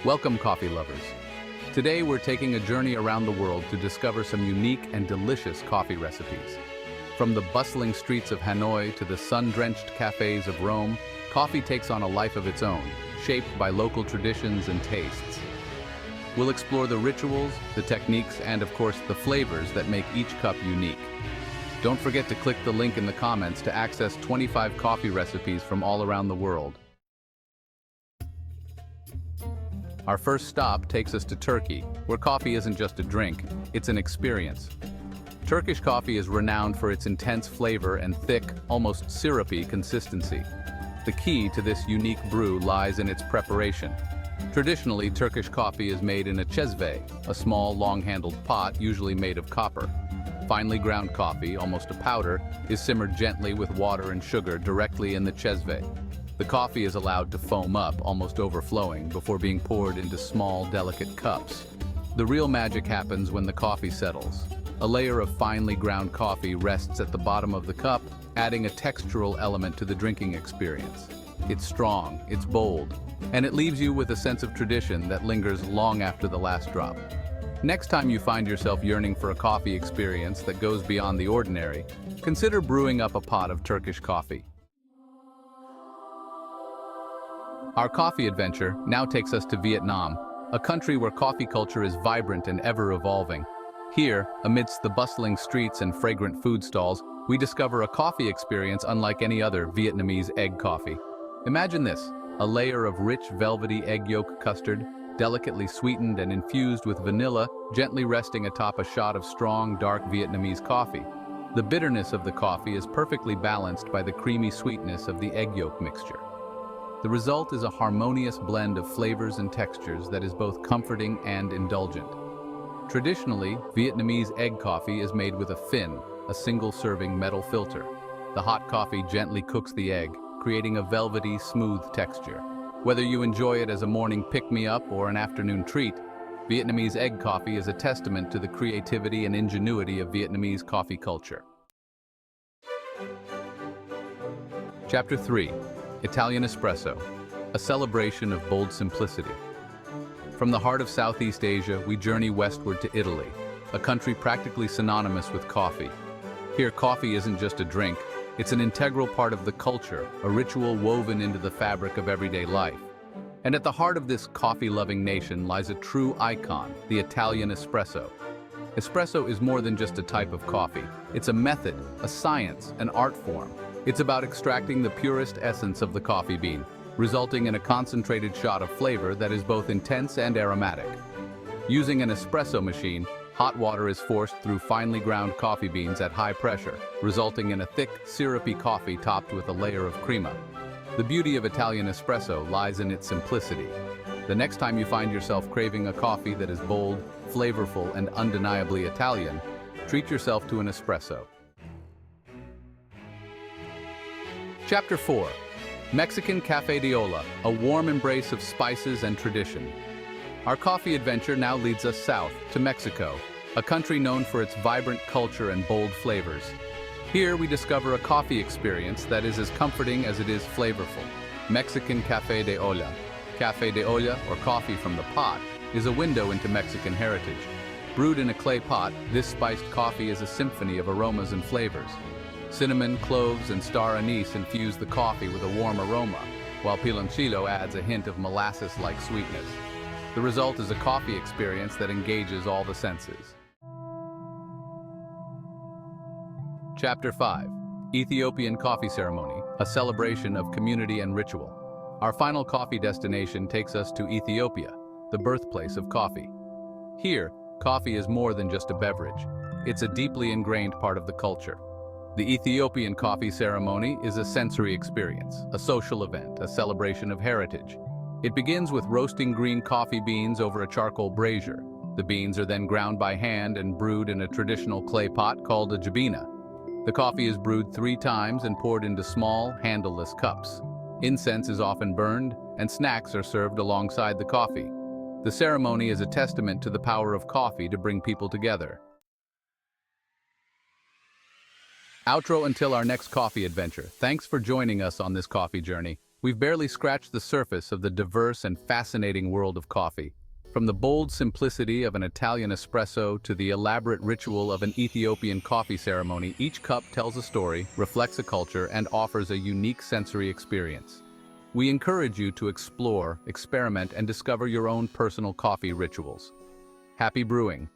Welcome, coffee lovers. Today we're taking a journey around the world to discover some unique and delicious coffee recipes. From the bustling streets of Hanoi to the sun-drenched cafes of Rome, coffee takes on a life of its own, shaped by local traditions and tastes. We'll explore the rituals, the techniques, and of course the flavors that make each cup unique. Don't forget to click the link in the comments to access 25 coffee recipes from all around the world. Our first stop takes us to Turkey, where coffee isn't just a drink, it's an experience. Turkish coffee is renowned for its intense flavor and thick, almost syrupy consistency. The key to this unique brew lies in its preparation. Traditionally, Turkish coffee is made in a çezve, a small, long-handled pot usually made of copper. Finely ground coffee, almost a powder, is simmered gently with water and sugar directly in the çezve. The coffee is allowed to foam up, almost overflowing, before being poured into small, delicate cups. The real magic happens when the coffee settles. A layer of finely ground coffee rests at the bottom of the cup, adding a textural element to the drinking experience. It's strong, it's bold, and it leaves you with a sense of tradition that lingers long after the last drop. Next time you find yourself yearning for a coffee experience that goes beyond the ordinary, consider brewing up a pot of Turkish coffee. Our coffee adventure now takes us to Vietnam, a country where coffee culture is vibrant and ever-evolving. Here, amidst the bustling streets and fragrant food stalls, we discover a coffee experience unlike any other Vietnamese egg coffee. Imagine this, a layer of rich, velvety egg yolk custard, delicately sweetened and infused with vanilla, gently resting atop a shot of strong, dark Vietnamese coffee. The bitterness of the coffee is perfectly balanced by the creamy sweetness of the egg yolk mixture. The result is a harmonious blend of flavors and textures that is both comforting and indulgent. Traditionally, Vietnamese egg coffee is made with a fin, a single-serving metal filter. The hot coffee gently cooks the egg, creating a velvety, smooth texture. Whether you enjoy it as a morning pick-me-up or an afternoon treat, Vietnamese egg coffee is a testament to the creativity and ingenuity of Vietnamese coffee culture. Chapter 3. Italian Espresso, a celebration of bold simplicity. From the heart of Southeast Asia, we journey westward to Italy, a country practically synonymous with coffee. Here, coffee isn't just a drink, it's an integral part of the culture, a ritual woven into the fabric of everyday life. And at the heart of this coffee-loving nation lies a true icon, the Italian espresso. Espresso is more than just a type of coffee. It's a method, a science, an art form. It's about extracting the purest essence of the coffee bean, resulting in a concentrated shot of flavor that is both intense and aromatic. Using an espresso machine, hot water is forced through finely ground coffee beans at high pressure, resulting in a thick, syrupy coffee topped with a layer of crema. The beauty of Italian espresso lies in its simplicity. The next time you find yourself craving a coffee that is bold, flavorful, and undeniably Italian, treat yourself to an espresso. Chapter 4. Mexican Café de Olla, a warm embrace of spices and tradition. Our coffee adventure now leads us south, to Mexico, a country known for its vibrant culture and bold flavors. Here we discover a coffee experience that is as comforting as it is flavorful. Mexican Café de Olla. Café de Olla, or coffee from the pot, is a window into Mexican heritage. Brewed in a clay pot, this spiced coffee is a symphony of aromas and flavors. Cinnamon, cloves, and star anise infuse the coffee with a warm aroma, while piloncillo adds a hint of molasses-like sweetness. The result is a coffee experience that engages all the senses. Chapter 5. Ethiopian Coffee Ceremony, a celebration of community and ritual. Our final coffee destination takes us to Ethiopia, the birthplace of coffee. Here, coffee is more than just a beverage. It's a deeply ingrained part of the culture. The Ethiopian coffee ceremony is a sensory experience, a social event, a celebration of heritage. It begins with roasting green coffee beans over a charcoal brazier. The beans are then ground by hand and brewed in a traditional clay pot called a jabina. The coffee is brewed 3 times and poured into small, handleless cups. Incense is often burned, and snacks are served alongside the coffee. The ceremony is a testament to the power of coffee to bring people together. Outro until our next coffee adventure. Thanks for joining us on this coffee journey. We've barely scratched the surface of the diverse and fascinating world of coffee. From the bold simplicity of an Italian espresso to the elaborate ritual of an Ethiopian coffee ceremony, each cup tells a story, reflects a culture, and offers a unique sensory experience. We encourage you to explore, experiment, and discover your own personal coffee rituals. Happy brewing!